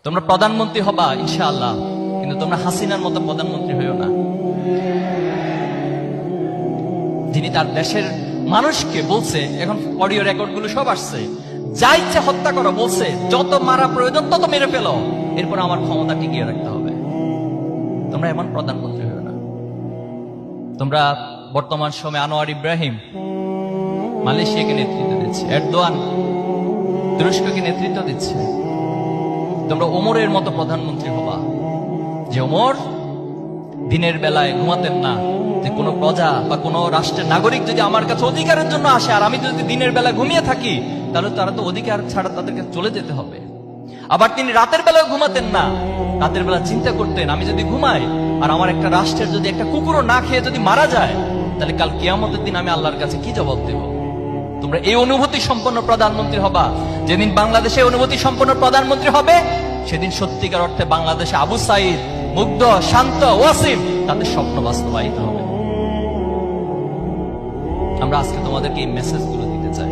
তোমরা প্রধানমন্ত্রী হবা ইনশাআল্লাহ, কিন্তু তোমরা হাসিনার মতো প্রধানমন্ত্রী হইও না, যিনি তার দেশের মানুষকে বলছে, এখন অডিও রেকর্ড গুলো সব আসছে, যা ইচ্ছে হত্যা করো বলছে, যত মারা প্রয়োজন তত মেরে ফেলো, এরপর আমার ক্ষমতা টিকিয়ে রাখতে হবে। তোমরা এমন প্রধানমন্ত্রী হইও না। তোমরা বর্তমান সময়ে আনোয়ার ইব্রাহিম মালয়েশিয়াকে নেতৃত্ব দিচ্ছে, এরদোয়ান তুরস্ককে নেতৃত্ব দিচ্ছে। তোমরা ওমরের মতো প্রধানমন্ত্রী হবা, যে ওমর দিনের বেলায় ঘুমাতেন না, যে কোনো প্রজা বা কোনো রাষ্ট্রের নাগরিক যদি আমার কাছে অধিকারের জন্য আসে আর আমি যদি দিনের বেলা ঘুমিয়ে থাকি, তাহলে তারা তো অধিকার ছাড়া তাদেরকে চলে যেতে হবে। আবার তিনি রাতের বেলায় ঘুমাতেন না, রাতের বেলা চিন্তা করতেন আমি যদি ঘুমাই আর আমার একটা রাষ্ট্রের যদি একটা কুকুরও না খেয়ে যদি মারা যায়, তাহলে কাল কিয়ামতের দিন আমি আল্লাহর কাছে কি জবাব দেব? তোমরা এই অনুভূতি সম্পন্ন প্রধানমন্ত্রী হবা। যেদিন বাংলাদেশে অনুভূতি সম্পন্ন প্রধানমন্ত্রী হবে, সেদিন সত্যিকার অর্থে বাংলাদেশে আবু সাইদ, মুগ্ধ, শান্ত, ওয়াসিম তাদের স্বপ্ন বাস্তবায়িত হবে। আমরা আজকে তোমাদেরকে এই মেসেজগুলো দিতে চাই।